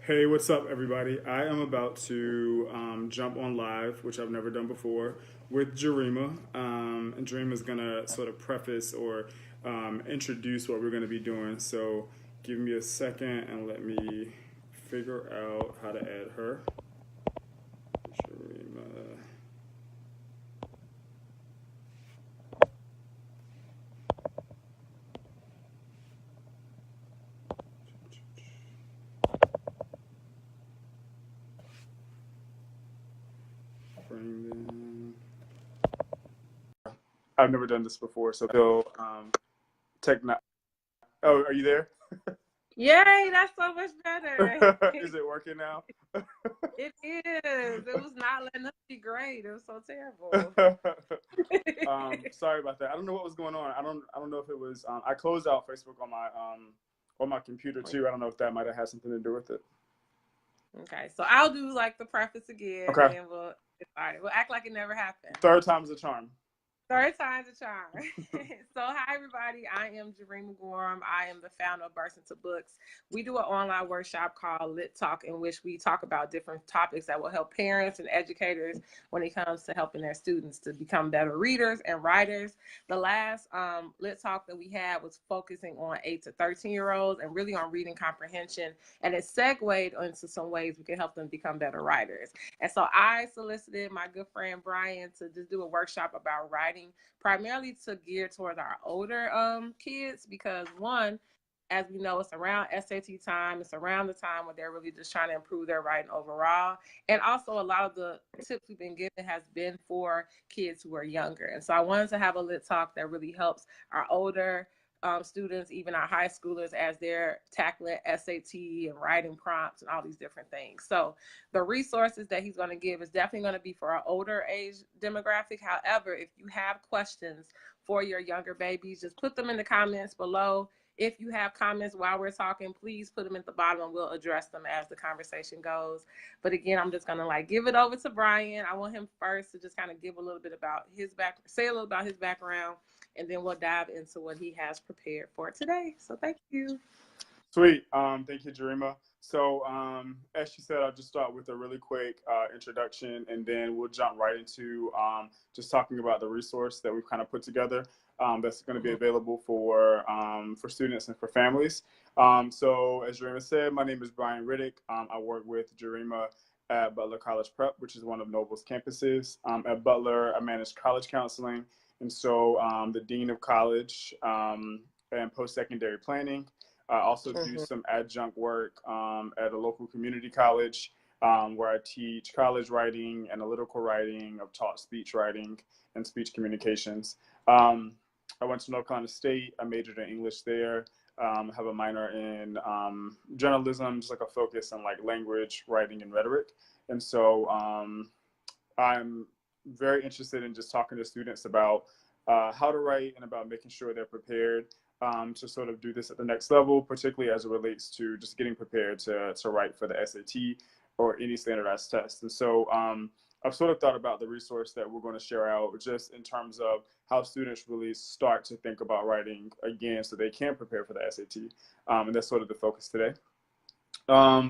Hey, what's up, everybody? I am about to jump on live, which I've never done before, with Jurema. And Jurema is going to sort of preface or introduce what we're going to be doing. So give me a second and let me figure out how to add her. Jurema. Bring them. I've never done this before, so techno. Oh, are you there? Yay, that's so much better. Is it working now? It is. It was not letting us be great. It was so terrible. Sorry about that. I don't know what was going on. I don't know if it was. I closed out Facebook on my computer too. I don't know if that might have had something to do with it. Okay, so I'll do like the preface again, and Okay. then we'll get started. We'll act like it never happened. Third time's a charm. Third time's a charm. So, hi, everybody. I am Jurema Gorham. I am the founder of Burst Into Books. We do an online workshop called Lit Talk, in which we talk about different topics that will help parents and educators when it comes to helping their students to become better readers and writers. The last Lit Talk that we had was focusing on 8 to 13-year-olds and really on reading comprehension. And it segued into some ways we can help them become better writers. And so I solicited my good friend Brian to just do a workshop about writing, primarily to gear towards our older kids, because one, as we know, it's around SAT time. It's around the time when they're really just trying to improve their writing overall. And also a lot of the tips we've been given has been for kids who are younger. And so I wanted to have a lit talk that really helps our older students, even our high schoolers, as they're tackling SAT and writing prompts and all these different things. So the resources that he's going to give is definitely going to be for our older age demographic. However, if you have questions for your younger babies, just put them in the comments below. If you have comments while we're talking, please put them at the bottom and we'll address them as the conversation goes. But again, I'm just going to give it over to Brian. I want him first to just kind of give a little bit about his say a little about his background, and then we'll dive into what he has prepared for today. So thank you. Sweet. Thank you, Jurema. So, as she said, I'll just start with a really quick introduction, and then we'll jump right into just talking about the resource that we've kind of put together that's going to be available for students and for families. So, as Jurema said, my name is Brian Riddick. I work with Jurema at Butler College Prep, which is one of Noble's campuses. At Butler, I manage college counseling, and so the dean of college and post-secondary planning. I also do some adjunct work at a local community college where I teach college writing, analytical writing. I've taught speech writing and speech communications. I went to North Carolina State. I majored in English there. Have a minor in journalism, just like a focus on language, writing, and rhetoric. And so I'm very interested in just talking to students about how to write and about making sure they're prepared to sort of do this at the next level, particularly as it relates to just getting prepared to write for the SAT or any standardized test. And so I've sort of thought about the resource that we're going to share out just in terms of how students really start to think about writing again so they can prepare for the SAT. And that's sort of the focus today.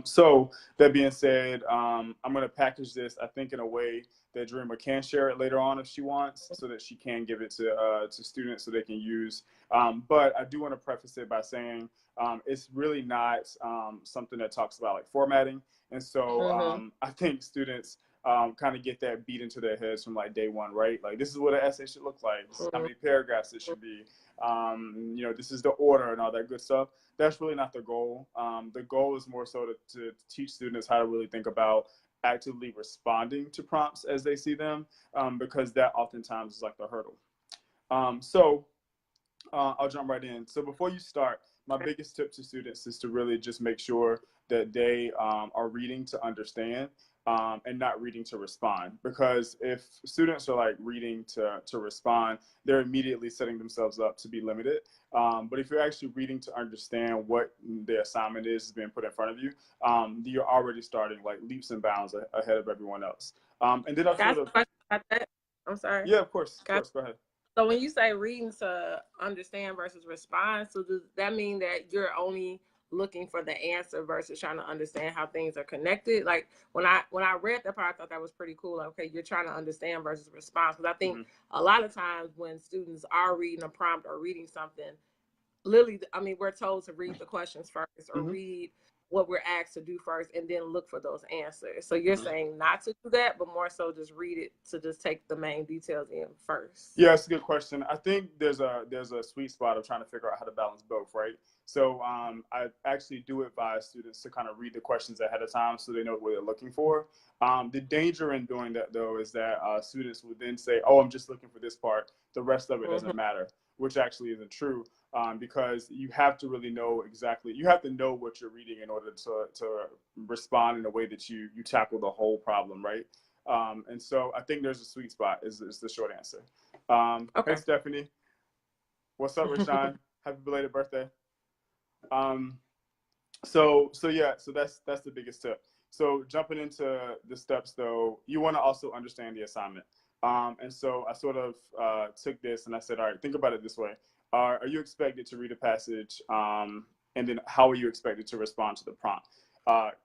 So that being said, I'm going to package this, I think, in a way that Jurema can share it later on if she wants, so that she can give it to students so they can use. But I do want to preface it by saying it's really not something that talks about formatting. And so I think students kind of get that beat into their heads from day one, right? This is what an essay should look like. This is how many paragraphs it should be. This is the order and all that good stuff. That's really not the goal. The goal is more so to teach students how to really think about actively responding to prompts as they see them, because that oftentimes is the hurdle. So I'll jump right in. So before you start, my biggest tip to students is to really just make sure that they are reading to understand and not reading to respond. Because if students are reading to respond, they're immediately setting themselves up to be limited. But if you're actually reading to understand what the assignment is being put in front of you, you're already starting leaps and bounds ahead of everyone else. And then I'll sort of... I'm sorry. Yeah, of course. Go ahead. So when you say reading to understand versus respond, so does that mean that you're only looking for the answer versus trying to understand how things are connected. Like when I read that part, I thought that was pretty cool. Like, okay, you're trying to understand versus response. Because I think a lot of times when students are reading a prompt or reading something, literally, I mean, we're told to read the questions first or read what we're asked to do first and then look for those answers. So you're saying not to do that, but more so just read it to just take the main details in first. Yeah, it's a good question. I think there's a sweet spot of trying to figure out how to balance both, right? So I actually do advise students to kind of read the questions ahead of time so they know what they're looking for. The danger in doing that, though, is that students would then say, oh, I'm just looking for this part. The rest of it doesn't matter, which actually isn't true. Because you have to really know exactly, you have to know what you're reading in order to respond in a way that you tackle the whole problem, right? And so I think there's a sweet spot is the short answer. Hey, Stephanie. What's up, Rashawn? Happy belated birthday. So that's the biggest tip. So jumping into the steps, though, you want to also understand the assignment. And so I sort of took this and I said, all right, think about it this way. Are you expected to read a passage, and then how are you expected to respond to the prompt?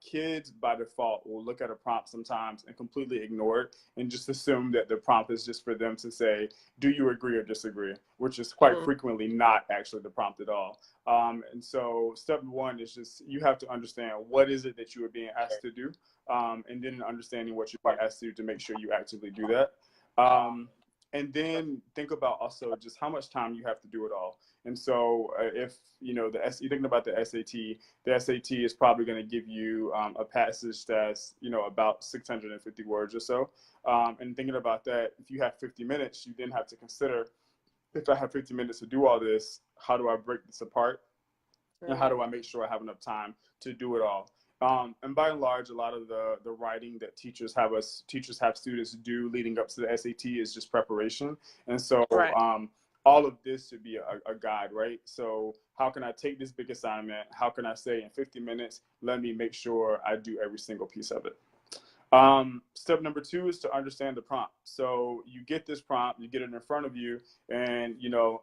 Kids, by default, will look at a prompt sometimes and completely ignore it and just assume that the prompt is just for them to say, do you agree or disagree? Which is quite frequently not actually the prompt at all. And so step one is just you have to understand what is it that you are being asked to do, and then understanding what you're being asked to make sure you actively do that. And then think about also just how much time you have to do it all. And so if, you're thinking about the SAT is probably going to give you a passage that's, about 650 words or so. And thinking about that, if you have 50 minutes, you then have to consider, if I have 50 minutes to do all this, how do I break this apart? And how do I make sure I have enough time to do it all? And by and large, a lot of the writing that teachers have students do leading up to the SAT is just preparation. And so all of this should be a guide, right? So how can I take this big assignment? How can I say in 50 minutes, let me make sure I do every single piece of it? Step number 2 is to understand the prompt. So you get this prompt, you get it in front of you, and,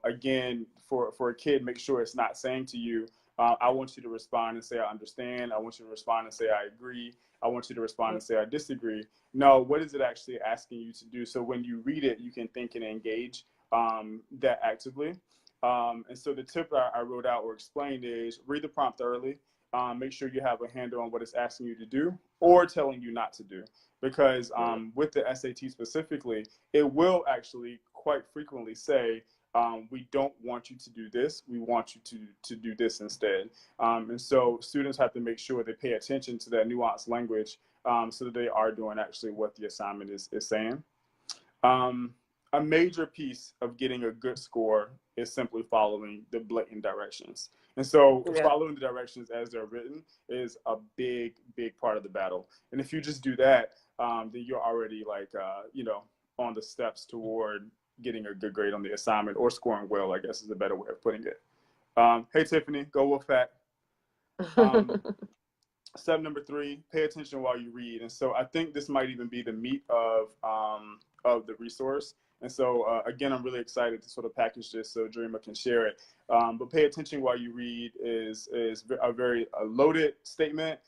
again, for a kid, make sure it's not saying to you, I want you to respond and say, I understand. I want you to respond and say, I agree. I want you to respond and say, I disagree. No, what is it actually asking you to do? So when you read it, you can think and engage that actively. And so the tip I wrote out or explained is read the prompt thoroughly. Make sure you have a handle on what it's asking you to do or telling you not to do. Because with the SAT specifically, it will actually quite frequently say, we don't want you to do this. We want you to do this instead. And so students have to make sure they pay attention to that nuanced language so that they are doing actually what the assignment is saying. A major piece of getting a good score is simply following the blatant directions. And so following the directions as they're written is a big, big part of the battle. And if you just do that, then you're already on the steps toward getting a good grade on the assignment or scoring well, I guess is a better way of putting it. Hey, Tiffany, go Wolfpack. Step number 3, pay attention while you read. And so I think this might even be the meat of the resource. And so, again, I'm really excited to sort of package this so Jurema can share it. But pay attention while you read is a very loaded statement.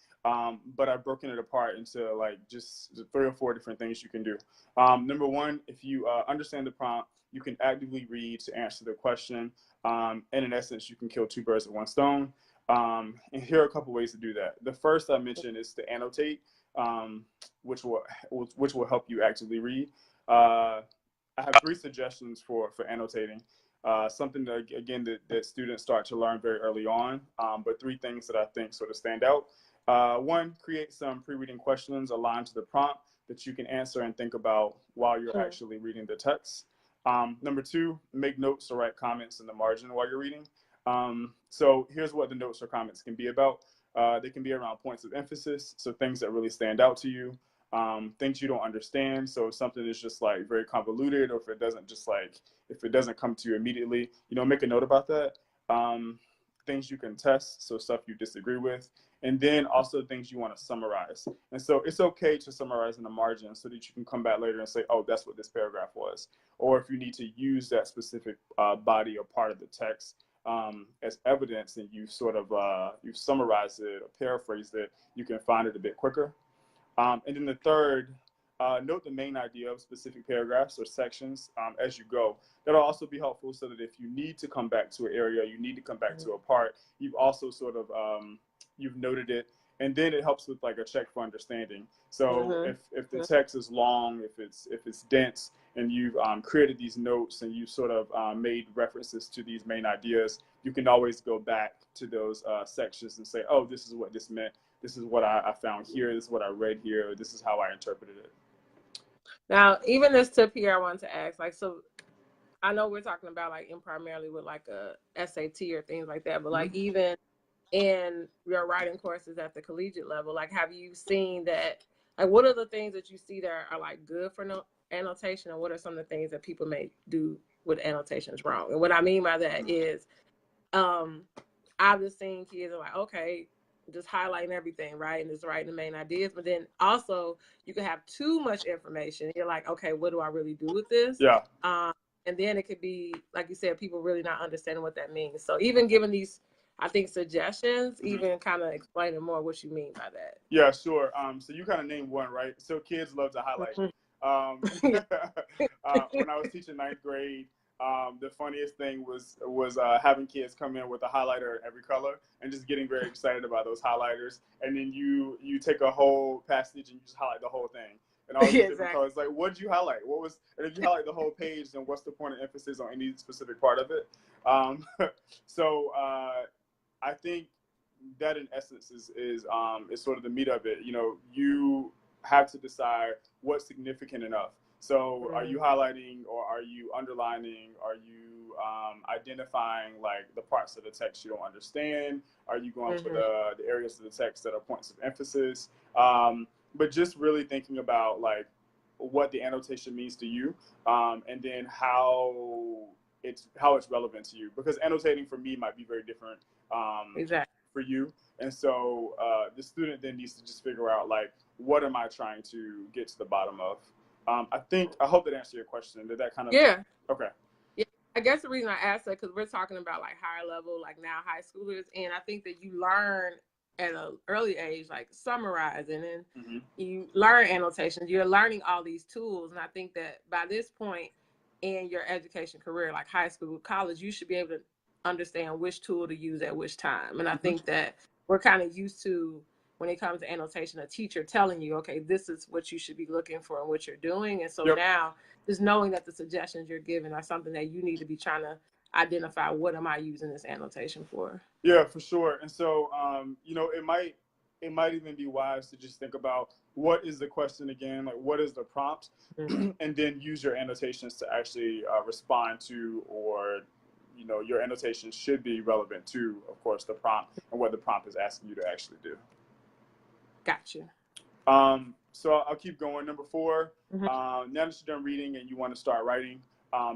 But I've broken it apart into just 3 or 4 different things you can do. Number 1, if you understand the prompt, you can actively read to answer the question. And in essence, you can kill 2 birds with 1 stone. And here are a couple ways to do that. The first I mentioned is to annotate, which will help you actively read. I have 3 suggestions for annotating. Something that, again, that students start to learn very early on, but 3 things that I think sort of stand out. 1, create some pre-reading questions aligned to the prompt that you can answer and think about while you're actually reading the text. Number 2, make notes or write comments in the margin while you're reading. So here's what the notes or comments can be about. They can be around points of emphasis, so things that really stand out to you, things you don't understand. So if something is just very convoluted, or if it doesn't come to you immediately, make a note about that. Things you can test, so stuff you disagree with, and then also things you want to summarize. And so it's okay to summarize in the margin so that you can come back later and say, oh, that's what this paragraph was. Or if you need to use that specific body or part of the text as evidence and you sort of you've summarized it or paraphrased it, you can find it a bit quicker. And then the third, note the main idea of specific paragraphs or sections as you go. That'll also be helpful so that if you need to come back to an area, you need to come back to a part, you've also sort of, you've noted it. And then it helps with like a check for understanding. So if the text is long, if it's dense, and you've created these notes and you sort of made references to these main ideas, you can always go back to those sections and say, oh, this is what this meant. This is what I found here. This is what I read here. This is how I interpreted it. Now, even this tip here, I wanted to ask, like, so I know we're talking about like in primarily with like a SAT or things like that, but like even in your writing courses at the collegiate level, like, have you seen that, like, what are the things that you see that are like good for annotation, and what are some of the things that people may do with annotations wrong? And what I mean by that is, I've just seen kids are like, okay, just highlighting everything, right, and just writing the main ideas, but then also you can have too much information. You're like, okay, what do I really do with this? Yeah. And then it could be, like you said, people really not understanding what that means. So even giving these, I think, suggestions, even kind of explaining more what you mean by that. Yeah, sure. So you kind of named one, right? So kids love to highlight. When I was teaching ninth grade, the funniest thing was having kids come in with a highlighter in every color and just getting very excited about those highlighters. And then you take a whole passage and you just highlight the whole thing. And all these different colors. Like, what did you highlight? And if you highlight the whole page, then what's the point of emphasis on any specific part of it? So I think that in essence is sort of the meat of it. You know, you have to decide what's significant enough. So are you highlighting, or are you underlining? Are you identifying like the parts of the text you don't understand? Are you going for the areas of the text that are points of emphasis? But just really thinking about like what the annotation means to you, and then how it's relevant to you. Because annotating for me might be very different for you. And so the student then needs to just figure out like, what am I trying to get to the bottom of? I hope that answered your question. Did that kind of? Yeah. Okay. Yeah. I guess the reason I asked that, because we're talking about like higher level, like now high schoolers, and I think that you learn at an early age, like summarizing, and you learn annotations. You're learning all these tools, and I think that by this point in your education career, like high school, college, you should be able to understand which tool to use at which time. And I think that we're kind of used to, when it comes to annotation, a teacher telling you, okay, this is what you should be looking for and what you're doing. And so now just knowing that the suggestions you're giving are something that you need to be trying to identify, what am I using this annotation for? Yeah, for sure. And so, you know, it might even be wise to just think about, what is the question again? Like, what is the prompt? And then use your annotations to actually respond to, or, you know, your annotations should be relevant to, of course, the prompt and what the prompt is asking you to actually do. Gotcha. So I'll keep going. Number 4, now that you're done reading and you want to start writing,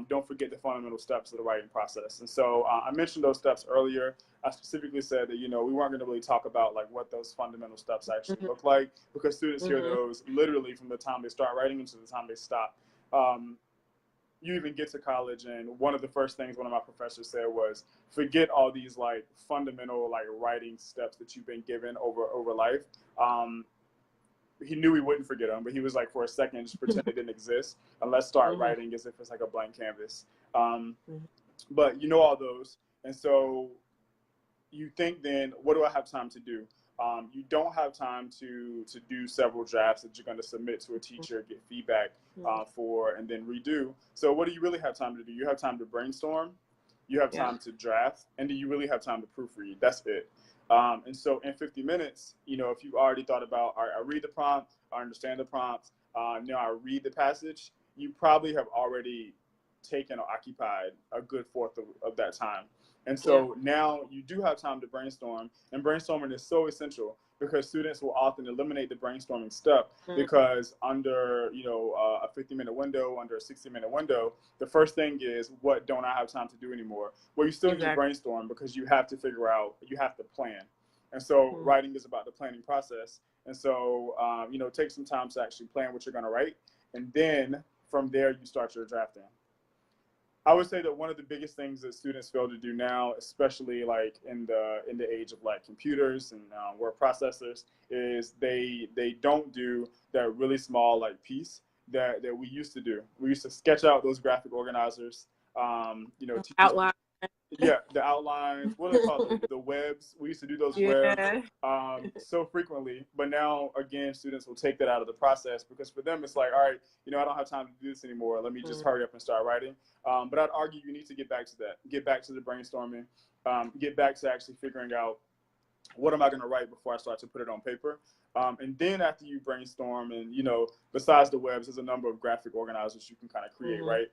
don't forget the fundamental steps of the writing process. And so I mentioned those steps earlier. I specifically said that, you know, we weren't going to really talk about like what those fundamental steps actually look like, because students hear those literally from the time they start writing until the time they stop. You even get to college, and one of the first things one of my professors said was, forget all these like fundamental like writing steps that you've been given over life. He knew he wouldn't forget them, but he was like, for a second, just pretend it didn't exist, and let's start writing as if it's like a blank canvas. But you know all those, and so you think then, what do I have time to do? You don't have time to do several drafts that you're going to submit to a teacher, get feedback for, and then redo. So what do you really have time to do? You have time to brainstorm, you have time to draft, and then you really have time to proofread. That's it. And so in 50 minutes, you know, if you've already thought about, all right, I read the prompt, I understand the prompt, now I read the passage, you probably have already taken or occupied a good fourth of that time. And so now you do have time to brainstorm, and brainstorming is so essential, because students will often eliminate the brainstorming step because under, you know, a 50-minute window, under a 60-minute window, the first thing is, what don't I have time to do anymore? Well, you still need to brainstorm, because you have to figure out, you have to plan. And so writing is about the planning process. And so, you know, take some time to actually plan what you're going to write. And then from there, you start your drafting. I would say that one of the biggest things that students fail to do now, especially like in the age of like computers and word processors, is they don't do that really small like piece that we used to do. We used to sketch out those graphic organizers. You know, teachers. Outline. Yeah, the outlines. What do they call it? The webs. We used to do those webs Yeah. so frequently, but now again, students will take that out of the process because for them it's like, all right, you know, I don't have time to do this anymore. Let me just hurry up and start writing. But I'd argue you need to get back to that. Get back to the brainstorming. Get back to actually figuring out what am I going to write before I start to put it on paper. And then after you brainstorm, and you know, besides the webs, there's a number of graphic organizers you can kind of create, right?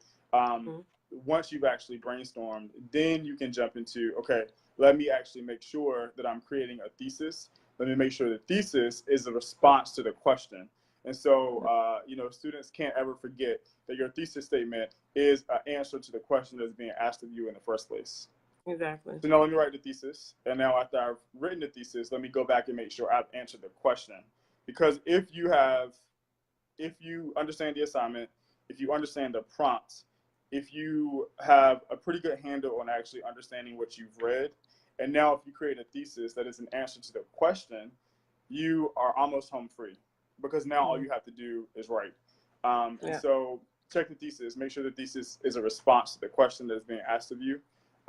Once you've actually brainstormed, then you can jump into, okay, let me actually make sure that I'm creating a thesis. Let me make sure the thesis is a response to the question. And so, you know, students can't ever forget that your thesis statement is an answer to the question that's being asked of you in the first place. Exactly. So now let me write the thesis. And now after I've written the thesis, let me go back and make sure I've answered the question. Because if you understand the assignment, if you understand the prompt, if you have a pretty good handle on actually understanding what you've read, and now if you create a thesis that is an answer to the question, you are almost home free because now all you have to do is write. And so check the thesis, make sure the thesis is a response to the question that is being asked of you.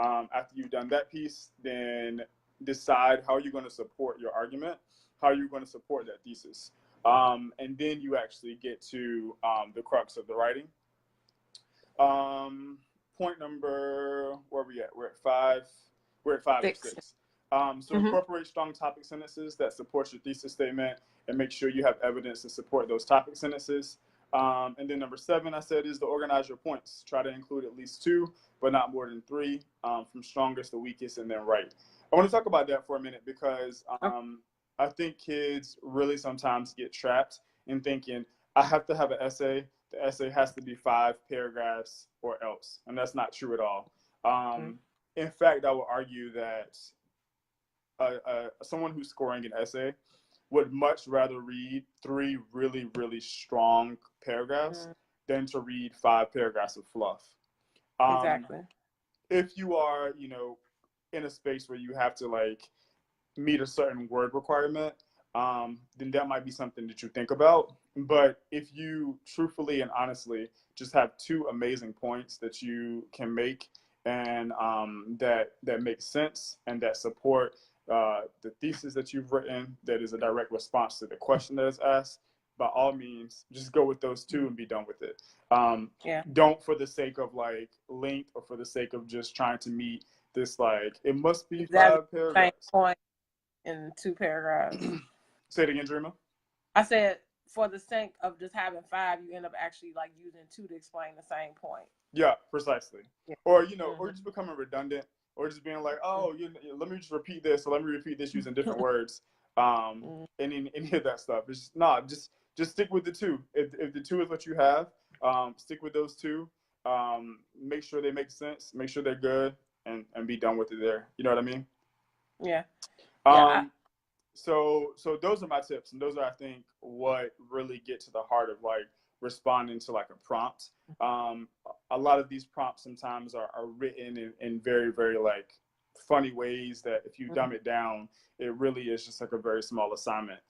After you've done that piece, then decide how you're going to support your argument, how you're going to support that thesis. And then you actually get to the crux of the writing. Point number, where are we at? We're at five or six. So incorporate strong topic sentences that support your thesis statement and make sure you have evidence to support those topic sentences. And then number 7, I said, is to organize your points. Try to include at least 2, but not more than 3, from strongest to weakest, and then write. I want to talk about that for a minute because I think kids really sometimes get trapped in thinking, I have to have an essay. The essay has to be 5 paragraphs or else. And that's not true at all. In fact, I would argue that someone who's scoring an essay would much rather read 3 really, really strong paragraphs than to read 5 paragraphs of fluff. Exactly. If you are, you know, in a space where you have to like meet a certain word requirement, then that might be something that you think about. But if you truthfully and honestly just have 2 amazing points that you can make and that make sense and that support the thesis that you've written, that is a direct response to the question that is asked, by all means, just go with those 2 and be done with it. Don't, for the sake of like length or for the sake of just trying to meet this, like, it must be 5 paragraphs. Same point in 2 paragraphs. Say it again, Jurema. I said, for the sake of just having 5, you end up actually like using 2 to explain the same point. Yeah, precisely. Or, you know, or just becoming redundant, or just being like, oh, let me just repeat this, or let me repeat this using different words. And any of that stuff. It's just stick with the 2. If the 2 is what you have, stick with those 2. Make sure they make sense, make sure they're good, and be done with it there. You know what I mean? Yeah. So those are my tips, and those are, I think, what really get to the heart of like responding to like a prompt. A lot of these prompts sometimes are written in very, very like funny ways that if you dumb it down, it really is just like a very small assignment.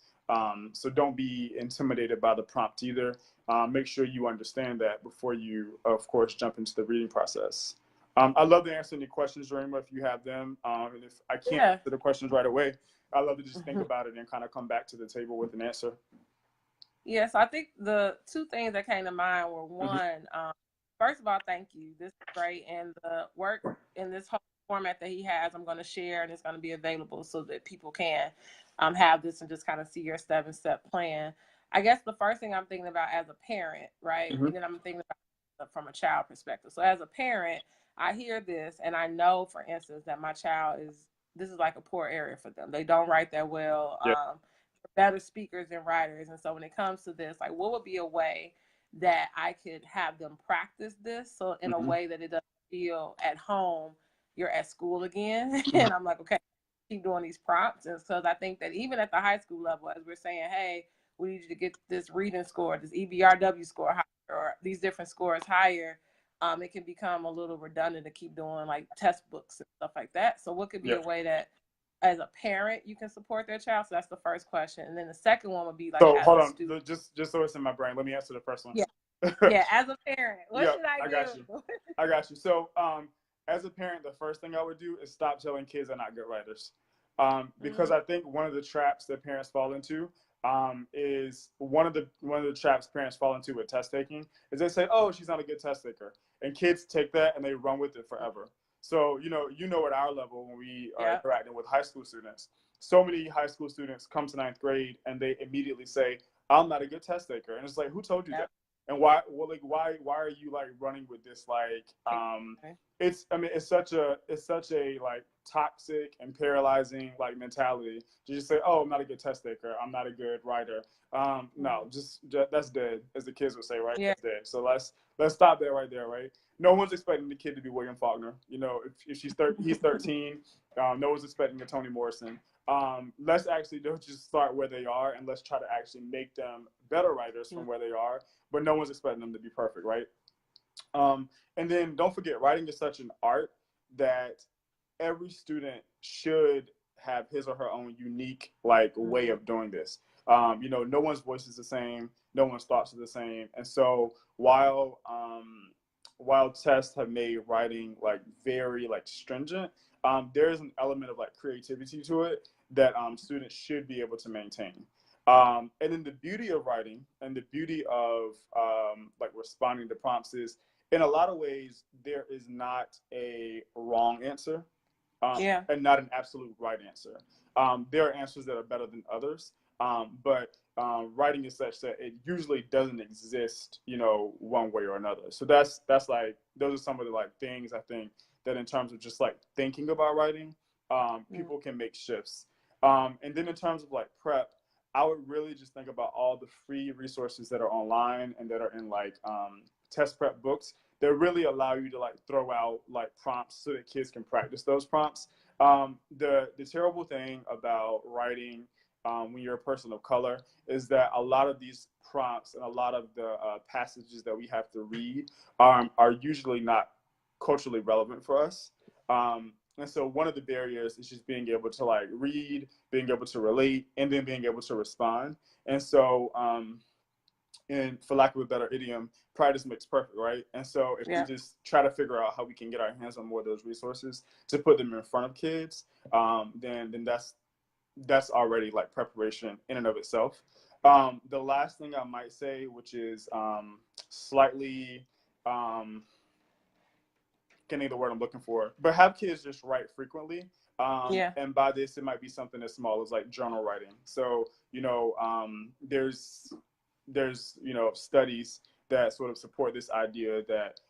So don't be intimidated by the prompt either. Make sure you understand that before you, of course, jump into the reading process. I love to answer any questions, Jurema, if you have them. And if I can't answer the questions right away, I love to just think about it and kind of come back to the table with an answer. Yes, I think the 2 things that came to mind were, one, first of all, thank you. This is great. And the work in this whole format that he has, I'm going to share, and it's going to be available so that people can have this and just kind of see your 7-step plan. I guess the first thing I'm thinking about as a parent, right? And then I'm thinking about it from a child perspective. So as a parent, I hear this and I know, for instance, that my child this is like a poor area for them. They don't write that well. Better speakers than writers. And so when it comes to this, like, what would be a way that I could have them practice this, so in a way that it doesn't feel at home you're at school again? And I'm like, okay, keep doing these prompts. And so I think that even at the high school level, as we're saying, hey, we need you to get this reading score, this EBRW score higher, or these different scores higher, it can become a little redundant to keep doing like test books and stuff like that. So what could be a way that as a parent you can support their child? So that's the first question. And then the second one would be like, so as hold a on, student. just so it's in my brain, let me answer the first one. Yeah. Yeah, as a parent, what should I do? Got you. I got you. So as a parent, the first thing I would do is stop telling kids they're not good writers. Because I think one of the traps that parents fall into is one of the traps parents fall into with test taking is they say, oh, she's not a good test taker, and kids take that and they run with it forever. So you know at our level, when we are interacting with high school students, so many high school students come to ninth grade and they immediately say, I'm not a good test taker, and it's like, who told you that? And why are you like running with this? Like, it's such a like toxic and paralyzing like mentality to just say, oh, I'm not a good test taker, I'm not a good writer. No, just that's dead, as the kids would say, right? That's dead. So let's stop that right there, right? No one's expecting the kid to be William Faulkner. You know, if he's 13, no one's expecting a Toni Morrison. Let's actually just start where they are, and let's try to actually make them better writers from where they are. But no one's expecting them to be perfect, right? And then don't forget, writing is such an art that every student should have his or her own unique like way of doing this. No one's voice is the same, no one's thoughts are the same, and so while tests have made writing like very like stringent, there is an element of like creativity to it that students should be able to maintain. And then the beauty of writing and the beauty of like responding to prompts is, in a lot of ways, there is not a wrong answer and not an absolute right answer. There are answers that are better than others, but writing is such that it usually doesn't exist, one way or another. So that's like, those are some of the like things I think that in terms of just like thinking about writing, people can make shifts. And then in terms of like prep, I would really just think about all the free resources that are online and that are in like test prep books that really allow you to like throw out like prompts so that kids can practice those prompts. The terrible thing about writing when you're a person of color is that a lot of these prompts and a lot of the passages that we have to read are usually not culturally relevant for us. And so one of the barriers is just being able to like read, being able to relate, and then being able to respond. And so, and for lack of a better idiom, practice makes perfect, right? And so if we just try to figure out how we can get our hands on more of those resources to put them in front of kids, then that's already like preparation in and of itself. The last thing I might say, which is slightly getting the word I'm looking for, but have kids just write frequently. And by this, it might be something as small as like journal writing. So, there's studies that sort of support this idea that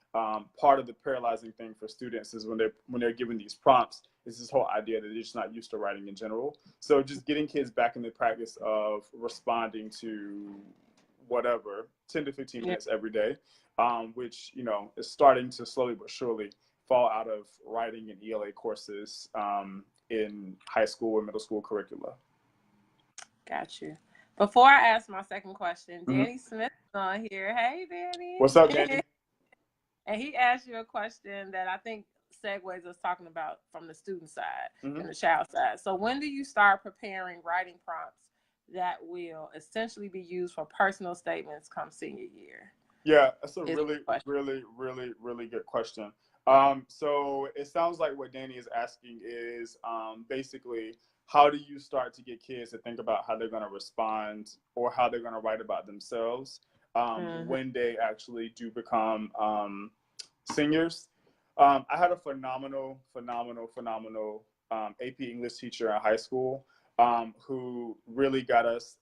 part of the paralyzing thing for students is when they're given these prompts is this whole idea that they're just not used to writing in general. So just getting kids back in the practice of responding to whatever 10 to 15 minutes every day, which is starting to slowly but surely fall out of writing and ELA courses in high school or middle school curricula. Got you. Before I ask my second question, Danny Smith is on here. Hey, Danny. What's up, Danny? And he asked you a question that I think segues us talking about from the student side and the child side. So when do you start preparing writing prompts that will essentially be used for personal statements come senior year? Yeah, that's a really good question. So it sounds like what Danny is asking is basically, how do you start to get kids to think about how they're going to respond or how they're going to write about themselves when they actually do become seniors? I had a phenomenal AP English teacher in high school who really got us,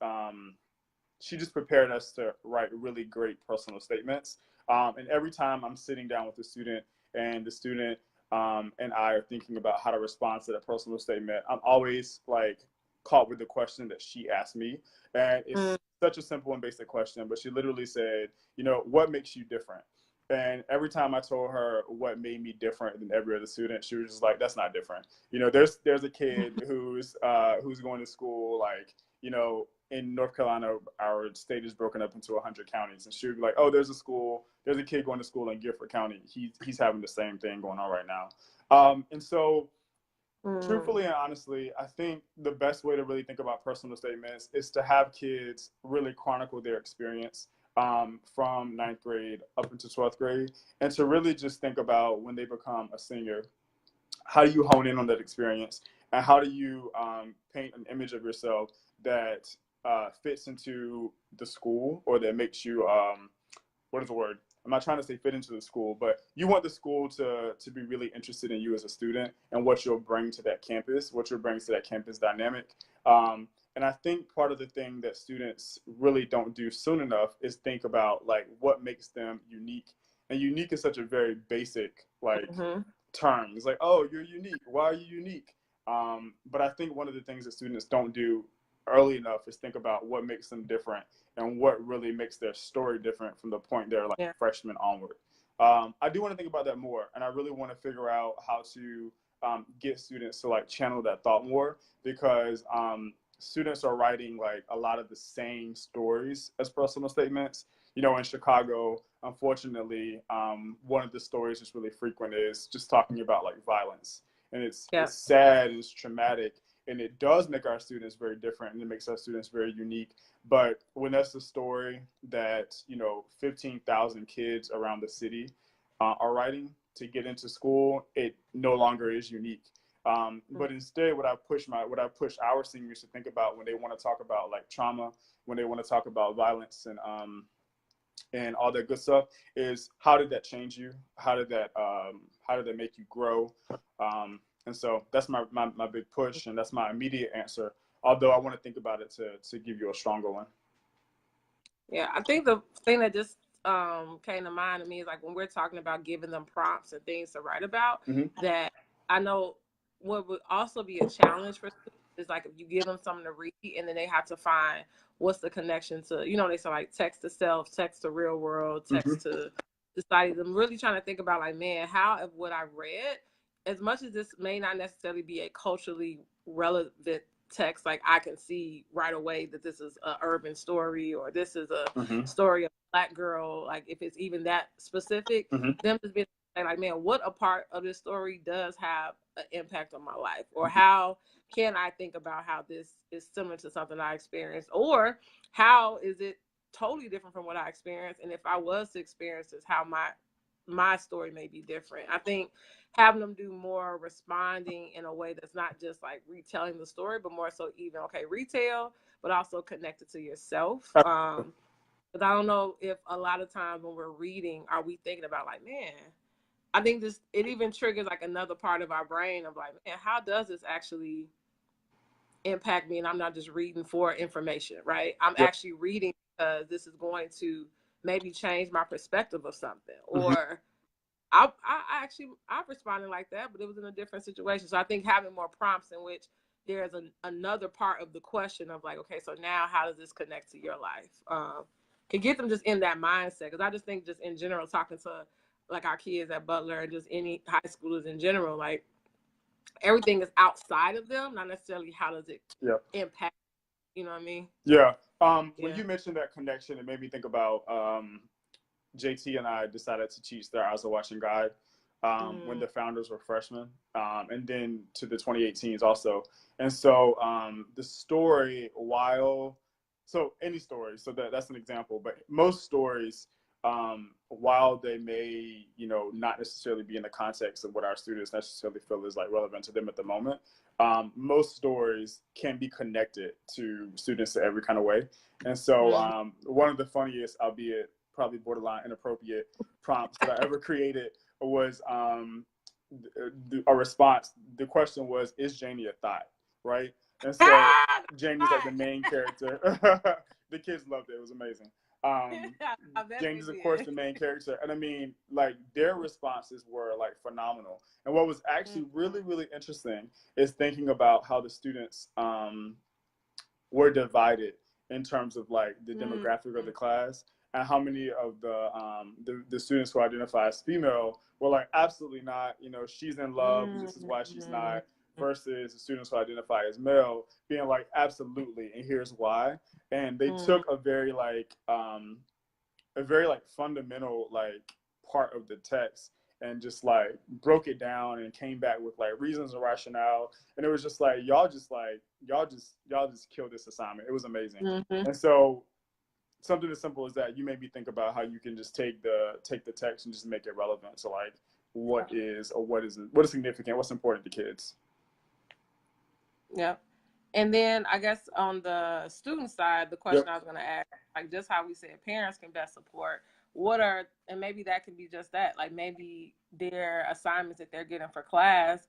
she just prepared us to write really great personal statements. And every time I'm sitting down with the student and the student and I are thinking about how to respond to that personal statement, I'm always like caught with the question that she asked me. And it's such a simple and basic question, but she literally said, what makes you different? And every time I told her what made me different than every other student, she was just like, "That's not different. You know, there's a kid who's going to school, like, you know, in North Carolina, our state is broken up into 100 counties, and she would be like, oh, there's a kid going to school in Gifford County. He's having the same thing going on right now." And so, truthfully and honestly, I think the best way to really think about personal statements is to have kids really chronicle their experience from ninth grade up into 12th grade, and to really just think about when they become a senior, how do you hone in on that experience, and how do you paint an image of yourself that fits into the school, or that makes you, what is the word? I'm not trying to say fit into the school, but you want the school to be really interested in you as a student and what you'll bring to that campus, what you'll bring to that campus dynamic. And I think part of the thing that students really don't do soon enough is think about like what makes them unique. And unique is such a very basic like term. It's like, oh, you're unique. Why are you unique? But I think one of the things that students don't do early enough is think about what makes them different and what really makes their story different from the point they're like freshmen onward. I do want to think about that more, and I really want to figure out how to get students to like channel that thought more, because students are writing like a lot of the same stories as personal statements. You know, in Chicago, unfortunately, one of the stories that's really frequent is just talking about like violence, and it's sad and it's traumatic, and it does make our students very different, and it makes our students very unique. But when that's the story that, you know, 15,000 kids around the city are writing to get into school, it no longer is unique. But instead, what I push our seniors to think about when they want to talk about like trauma, when they want to talk about violence and all that good stuff, is how did that change you? How did that make you grow? And so that's my big push, and that's my immediate answer. Although I want to think about it to give you a stronger one. Yeah, I think the thing that just came to mind to me is like when we're talking about giving them prompts and things to write about, that I know what would also be a challenge for students is like if you give them something to read and then they have to find what's the connection to, you know, they say like text to self, text to real world, text to society. I'm really trying to think about like, man, how of what I read, as much as this may not necessarily be a culturally relevant text, like I can see right away that this is an urban story or this is a story of a Black girl, like if it's even that specific, them just being like, man, what a part of this story does have an impact on my life, or how can I think about how this is similar to something I experienced, or how is it totally different from what I experienced, and if I was to experience this, how my story may be different. I think having them do more responding in a way that's not just like retelling the story, but more so even, okay, retell, but also connected to yourself. Because I don't know if a lot of times when we're reading, are we thinking about like, man, I think this, it even triggers like another part of our brain of like, man, how does this actually impact me? And I'm not just reading for information, right? I'm actually reading because this is going to maybe change my perspective of something, or I responded like that, but it was in a different situation. So I think having more prompts in which there's another part of the question of like, okay, so now how does this connect to your life? Can get them just in that mindset. Because I just think just in general, talking to like our kids at Butler and just any high schoolers in general, like everything is outside of them, not necessarily how does it impact, you know what I mean? Yeah. When you mentioned that connection, it made me think about JT and I decided to teach the Eyes Are Watching guide when the founders were freshmen, and then to the 2018s also. And so the story, any story, so that's an example, but most stories, while they may, you know, not necessarily be in the context of what our students necessarily feel is like relevant to them at the moment, most stories can be connected to students in every kind of way. And so one of the funniest, albeit probably borderline inappropriate prompts that I ever created was a response. The question was, is Janie a thought, right? And so Janie's like the main character. The kids loved it. It was amazing. Janie's, of course, the main character. And I mean, like, their responses were like phenomenal. And what was actually really, really interesting is thinking about how the students were divided in terms of like the demographic of the class. and how many of the students who identify as female were like, absolutely not, you know, she's in love, and this is why she's not, versus the students who identify as male being like, absolutely, and here's why. And they took a very like fundamental like part of the text and just like broke it down and came back with like reasons and rationale. And it was just like, y'all just killed this assignment. It was amazing. And so something as simple as that, you made me think about how you can just take the text and just make it relevant to like what is significant, what's important to kids. Yeah. And then I guess on the student side, the question I was going to ask, like just how we said parents can best support, and maybe that could be just that, like maybe their assignments that they're getting for class,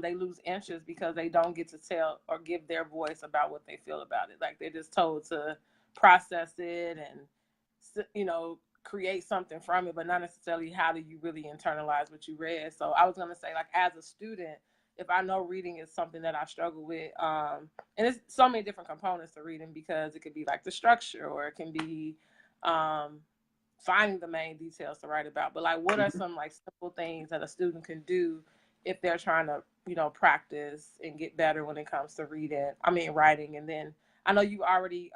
they lose interest because they don't get to tell or give their voice about what they feel about it. Like they're just told to process it and, you know, create something from it, but not necessarily how do you really internalize what you read. So I was going to say, like, as a student, if I know reading is something that I struggle with, and it's so many different components to reading, because it could be like the structure, or it can be finding the main details to write about. But like, what are some like simple things that a student can do if they're trying to, you know, practice and get better when it comes to writing? And then I know you already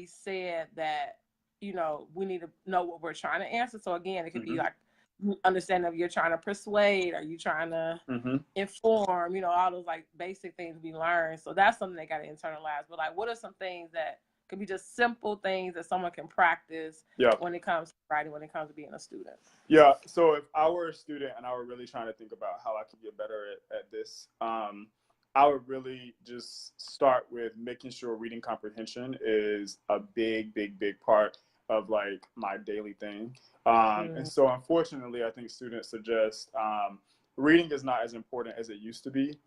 said that, you know, we need to know what we're trying to answer. So again, it could be like understanding if you're trying to persuade, or you trying to inform, you know, all those like basic things we learn. So that's something they got to internalize. But like, what are some things that could be just simple things that someone can practice when it comes to writing, when it comes to being a student? Yeah. So if I were a student and I were really trying to think about how I could get better at this, I would really just start with making sure reading comprehension is a big part of like my daily thing. And so unfortunately, I think students suggest reading is not as important as it used to be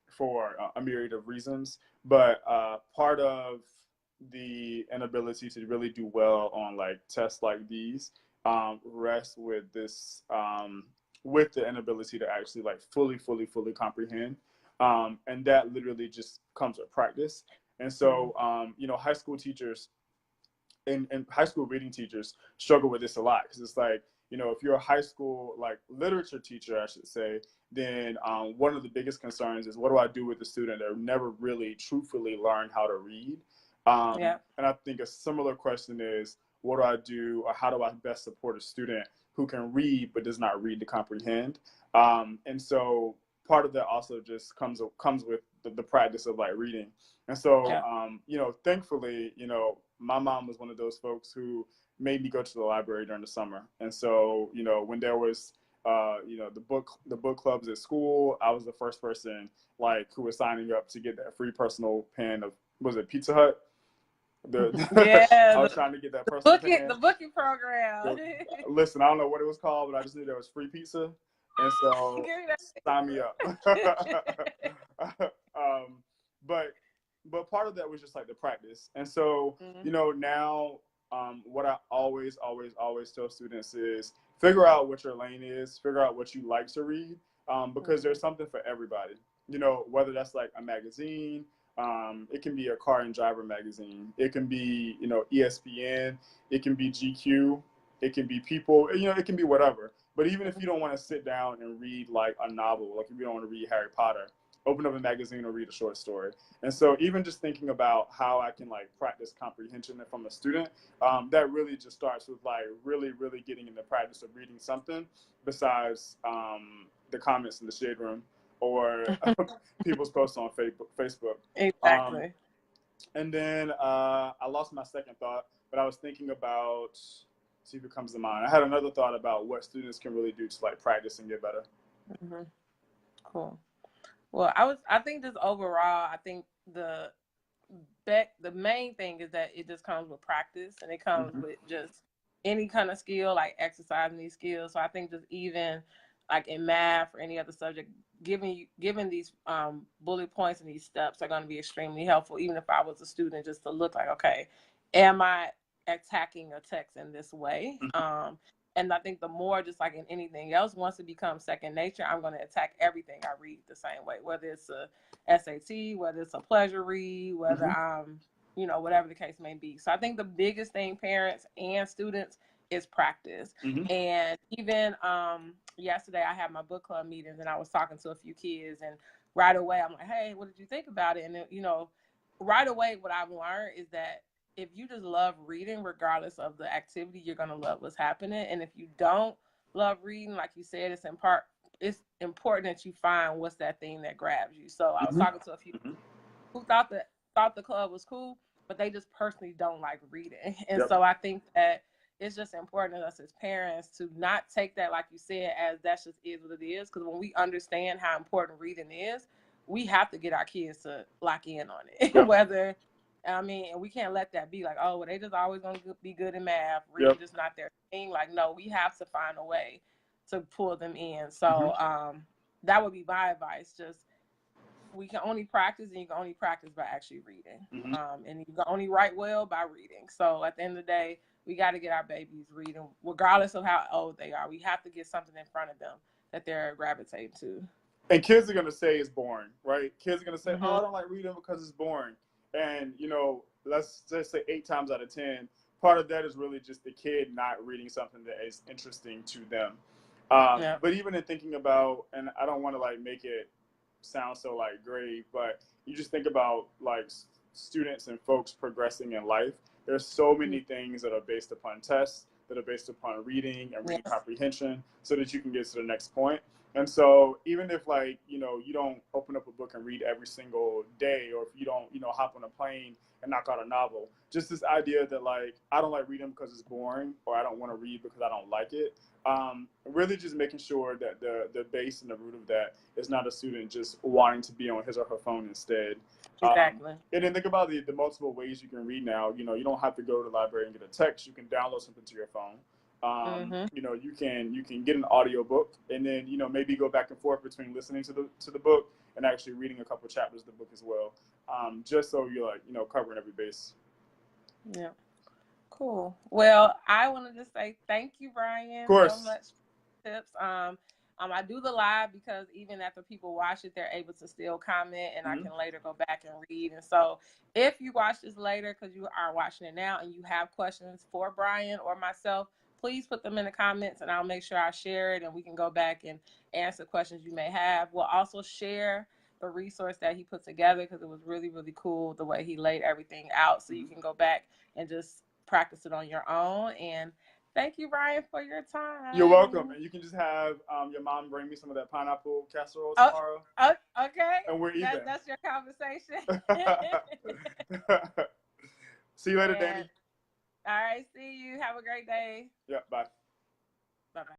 for a myriad of reasons. But part of the inability to really do well on like tests like these rests with this, with the inability to actually like fully comprehend. And that literally just comes with practice. And so, you know, high school teachers and high school reading teachers struggle with this a lot, because it's like, you know, if you're a high school like literature teacher, I should say, then one of the biggest concerns is, what do I do with a student that never really truthfully learned how to read? And I think a similar question is, what do I do, or how do I best support a student who can read but does not read to comprehend? And so part of that also just comes with the practice of like reading. And so, you know, thankfully, you know, my mom was one of those folks who made me go to the library during the summer. And so, you know, when there was, you know, the book clubs at school, I was the first person like who was signing up to get that free personal pen of, was it Pizza Hut? I was trying to get that personal pen. The booking program. Listen, I don't know what it was called, but I just knew there was free pizza. And so sign me up. But part of that was just like the practice. And so, you know, now what I always tell students is figure out what your lane is, figure out what you like to read, because there's something for everybody. You know, whether that's like a magazine, it can be a car and driver magazine, it can be, you know, ESPN, it can be GQ, it can be People, you know, it can be whatever. But even if you don't want to sit down and read like a novel, like if you don't want to read Harry Potter, open up a magazine or read a short story. And so even just thinking about how I can like practice comprehension from a student, that really just starts with like really getting in the practice of reading something besides the comments in the shade room or people's posts on Facebook. Exactly. And then I lost my second thought, but I was thinking about, see if it comes to mind. I had another thought about what students can really do to like practice and get better. Cool. Well, I think just overall, I think the main thing is that it just comes with practice, and it comes with just any kind of skill, like exercising these skills. So I think just even like in math or any other subject, giving these bullet points and these steps are going to be extremely helpful. Even if I was a student, just to look like, okay, am I attacking a text in this way? And I think the more, just like in anything else, once it becomes second nature, I'm going to attack everything I read the same way, whether it's a SAT, whether it's a pleasure read, whether I'm, you know, whatever the case may be. So I think the biggest thing, parents and students, is practice. Mm-hmm. And even yesterday I had my book club meetings and I was talking to a few kids, and right away I'm like, hey, what did you think about it? And you know, right away what I've learned is that if you just love reading, regardless of the activity, you're going to love what's happening. And if you don't love reading, like you said, it's important that you find what's that thing that grabs you. So I was talking to a few who thought the club was cool, but they just personally don't like reading. And so I think that it's just important to us as parents to not take that, like you said, as that just is what it is. Because when we understand how important reading is, we have to get our kids to lock in on it. Whether, I mean, and we can't let that be like, oh, well, they just always going to be good in math. Reading just not their thing. Like, no, we have to find a way to pull them in. So that would be my advice. Just, we can only practice, and you can only practice by actually reading. And you can only write well by reading. So at the end of the day, we got to get our babies reading, regardless of how old they are. We have to get something in front of them that they're gravitating to. And kids are going to say it's boring, right? Kids are going to say, oh, I don't like reading because it's boring. And, you know, let's just say 8 times out of 10, part of that is really just the kid not reading something that is interesting to them. But even in thinking about, and I don't want to like make it sound so like grave, but you just think about like students and folks progressing in life. There's so many things that are based upon tests, that are based upon reading and reading comprehension, so that you can get to the next point. And so even if like, you know, you don't open up a book and read every single day, or if you don't, you know, hop on a plane and knock out a novel, just this idea that like, I don't like reading because it's boring, or I don't want to read because I don't like it. Really just making sure that the base and the root of that is not a student just wanting to be on his or her phone instead. Exactly. And then think about the multiple ways you can read now. You know, you don't have to go to the library and get a text. You can download something to your phone. You know, you can get an audio book, and then, you know, maybe go back and forth between listening to the book and actually reading a couple chapters of the book as well. Just so you're like, you know, covering every base. Yeah. Cool. Well, I want to just say thank you, Brian, so much for tips. I do the live because even after people watch it, they're able to still comment, and I can later go back and read. And so if you watch this later, because you are watching it now, and you have questions for Brian or myself, please put them in the comments, and I'll make sure I share it, and we can go back and answer questions you may have. We'll also share the resource that he put together, because it was really, really cool the way he laid everything out, so you can go back and just practice it on your own. And thank you, Brian, for your time. You're welcome. And you can just have your mom bring me some of that pineapple casserole tomorrow. Okay. And we're even. That's your conversation. See you later, Danny. All right. See you. Have a great day. Yeah. Bye. Bye-bye.